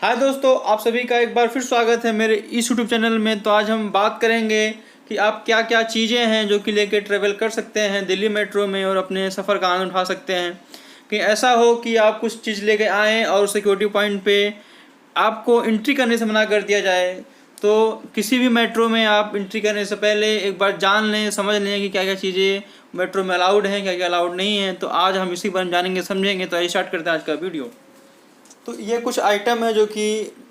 हाय दोस्तों, आप सभी का एक बार फिर स्वागत है मेरे इस यूट्यूब चैनल में। तो आज हम बात करेंगे कि आप क्या क्या चीज़ें हैं जो कि लेके ट्रेवल कर सकते हैं दिल्ली मेट्रो में और अपने सफ़र का आनंद उठा सकते हैं। कि ऐसा हो कि आप कुछ चीज़ लेके आएँ और सिक्योरिटी पॉइंट पे आपको एंट्री करने से मना कर दिया जाए। तो किसी भी मेट्रो में आप एंट्री करने से पहले एक बार जान लें, समझ लें कि क्या क्या चीज़ें मेट्रो में अलाउड हैं, क्या क्या अलाउड नहीं है। तो आज हम इसी बारे में जानेंगे, समझेंगे। तो आइए स्टार्ट करते हैं आज का वीडियो। तो ये कुछ आइटम है जो कि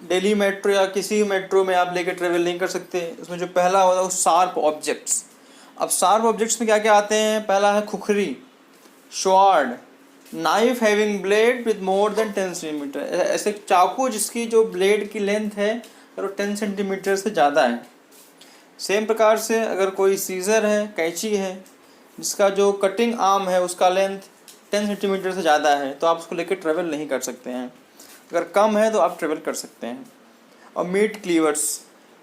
दिल्ली मेट्रो या किसी मेट्रो में आप लेकर ट्रेवल नहीं कर सकते। उसमें जो पहला होता है वो शार्प ऑब्जेक्ट्स। अब शार्प ऑब्जेक्ट्स में क्या क्या आते हैं? पहला है khukri, sword, knife having blade with more than 10 centimetre. ऐसे चाकू जिसकी जो ब्लेड की लेंथ है अगर वो 10 सेंटीमीटर से ज़्यादा है। सेम प्रकार से अगर कोई सीज़र है, कैंची है, जिसका जो कटिंग आर्म है उसका लेंथ 10 सेंटीमीटर से ज़्यादा है, तो आप उसको लेकर ट्रेवल नहीं कर सकते हैं। अगर कम है तो आप ट्रेवल कर सकते हैं। और मीट क्लीवर्स,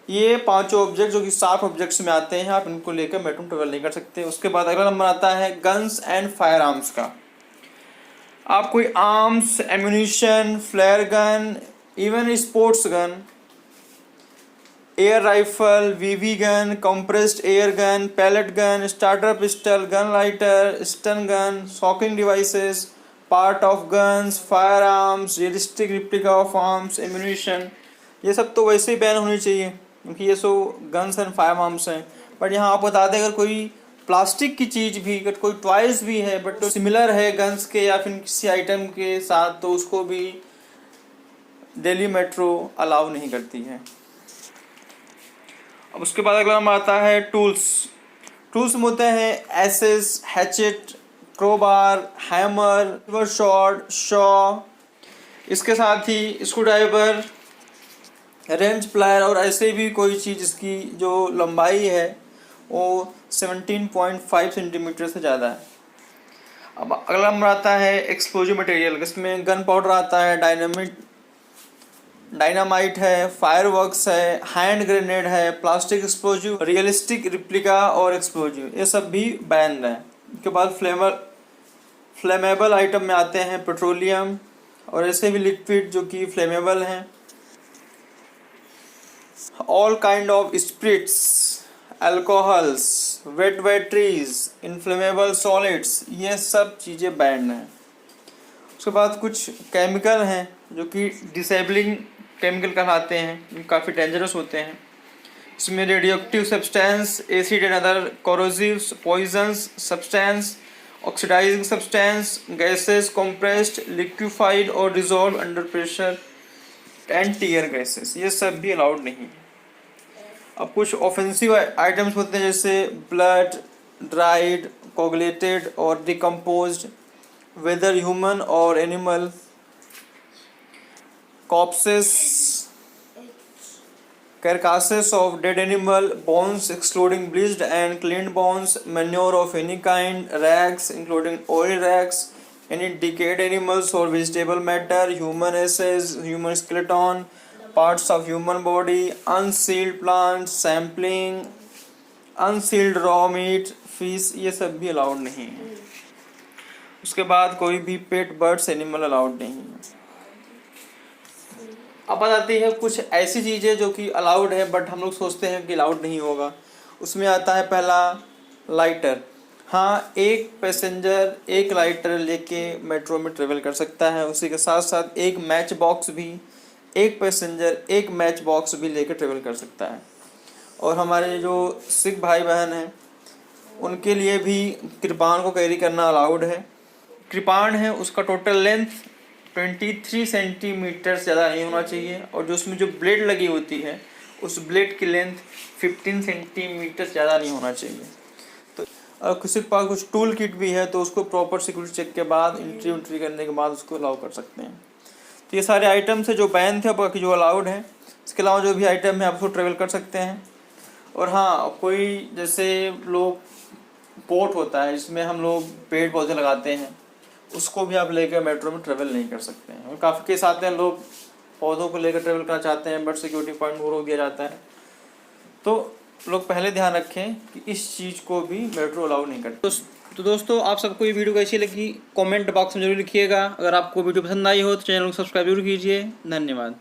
ये पांचों ऑब्जेक्ट जो कि शार्प ऑब्जेक्ट्स में आते हैं, आप इनको लेकर मेट्रो में ट्रेवल नहीं कर सकते। उसके बाद अगला नंबर आता है गन्स एंड फायर आर्म्स का। आप कोई arms, ammunition, flare gun, even sports gun, air rifle, BB gun, compressed air gun, pellet gun, starter pistol, gun lighter, stun gun, shocking devices, part of guns, firearms, realistic replica of arms, ammunition, ये सब तो वैसे ही ban होनी चाहिए क्योंकि ये सो guns and fire arms हैं। But यहाँ आप बता दें अगर कोई प्लास्टिक की चीज़ भी, अगर कोई टॉयज़ भी है बट तो सिमिलर है गन्स के या फिर किसी आइटम के साथ, तो उसको भी दिल्ली मेट्रो अलाउ नहीं करती है। अब उसके बाद अगला नंबर आता है टूल्स। टूल्स में होते हैं axes, hatchet, crowbar, hammer, short, saw, इसके साथ ही स्क्रू ड्राइवर, रेंच प्लायर और ऐसे भी कोई चीज़ जिसकी जो लंबाई है वो 17.5 सेंटीमीटर से ज़्यादा है। अब अगला नंबर आता है एक्सप्लोजिव मटेरियल। इसमें गन पाउडर आता है, डायनामाइट है, फायरवर्क्स है, हैंड ग्रेनेड है, प्लास्टिक एक्सप्लोजिव, रियलिस्टिक रिप्लिका और एक्सप्लोजिव, ये सब भी बैन है। उसके बाद फ्लेमेबल आइटम में आते हैं पेट्रोलियम और ऐसे भी लिक्विड जो कि फ्लेमेबल हैं, all kind of spirits, alcohols, wet batteries, inflammable solids, ये सब चीज़ें बैंड हैं। उसके बाद कुछ केमिकल हैं जो कि डिसेबलिंग केमिकल कहलाते हैं, काफ़ी डेंजरस होते हैं। इसमें radioactive substance, acid and other corrosive, poisons substance, oxidising substance, gases, compressed, liquefied और dissolve under pressure and tear gases, ये सब भी अलाउड नहीं है। अब कुछ ऑफेंसिव आइटम्स होते हैं जैसे ब्लड, ड्राइड, कोगुलेटेड और decomposed, whether human or animal, corpses, carcasses of dead animal, bones excluding bleached and cleaned bones, manure of any kind, rags including oil rags, any decayed animals or vegetable matter, human ashes, human skeleton, parts of human body, unsealed plants, sampling, unsealed raw meat, fish, ये सब भी allowed नहीं है। उसके बाद कोई भी पेट birds animal allowed नहीं है। अब बात आती है कुछ ऐसी चीज़ें जो कि अलाउड है बट हम लोग सोचते हैं कि अलाउड नहीं होगा। उसमें आता है पहला लाइटर। हाँ, एक पैसेंजर एक लाइटर लेके मेट्रो में ट्रेवल कर सकता है। उसी के साथ साथ एक मैच बॉक्स भी, एक पैसेंजर एक मैच बॉक्स भी लेकर ट्रेवल कर सकता है। और हमारे जो सिख भाई बहन हैं उनके लिए भी कृपान को कैरी करना अलाउड है। कृपान है उसका टोटल लेंथ 23 सेंटीमीटर से ज़्यादा नहीं होना चाहिए और जो उसमें जो ब्लेड लगी होती है उस ब्लेड की लेंथ 15 सेंटीमीटर से ज़्यादा नहीं होना चाहिए। तो अगर किसी के पास कुछ टूल किट भी है तो उसको प्रॉपर सिक्योरिटी चेक के बाद एंट्री करने के बाद उसको अलाउ कर सकते हैं। तो ये सारे आइटम है जो बैन थे, बाकी जो अलाउड हैं। इसके अलावा जो भी आइटम है आप उसको ट्रेवल कर सकते हैं। और हाँ, कोई जैसे लोग पोर्ट होता है जिसमें हम लोग पेड़ पौधे लगाते हैं, उसको भी आप लेकर मेट्रो में ट्रेवल नहीं कर सकते हैं। और काफ़ी केस आते हैं लोग पौधों को लेकर ट्रेवल करना चाहते हैं बट सिक्योरिटी पॉइंट को रोक दिया जाता है। तो लोग पहले ध्यान रखें कि इस चीज़ को भी मेट्रो अलाउ नहीं करते। तो दोस्तों, आप सबको ये वीडियो कैसी लगी कमेंट बॉक्स में जरूर लिखिएगा। अगर आपको वीडियो पसंद आई हो तो चैनल को सब्सक्राइब जरूर कीजिए। धन्यवाद।